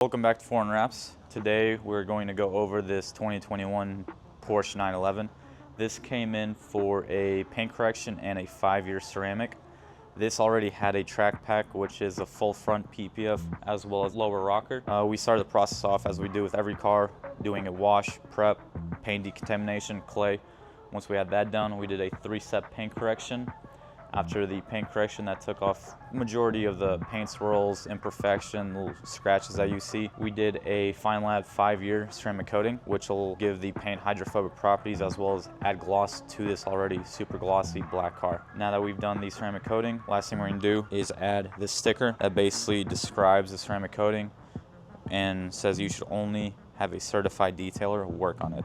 Welcome back to Forrenn Wraps. Today we're going to go over this 2021 Porsche 911. This came in for a paint correction and a 5-year ceramic. This already had a track pack, which is a full front PPF as well as lower rocker. We started the process off as we do with every car, doing a wash, prep, paint decontamination, clay. Once we had that done, we did a 3-step paint correction. After the paint correction, that took off majority of the paint swirls, imperfection, little scratches that you see. We did a Feynlab 5-year ceramic coating, which will give the paint hydrophobic properties as well as add gloss to this already super glossy black car. Now that we've done the ceramic coating, last thing we're gonna do is add this sticker that basically describes the ceramic coating and says you should only have a certified detailer work on it.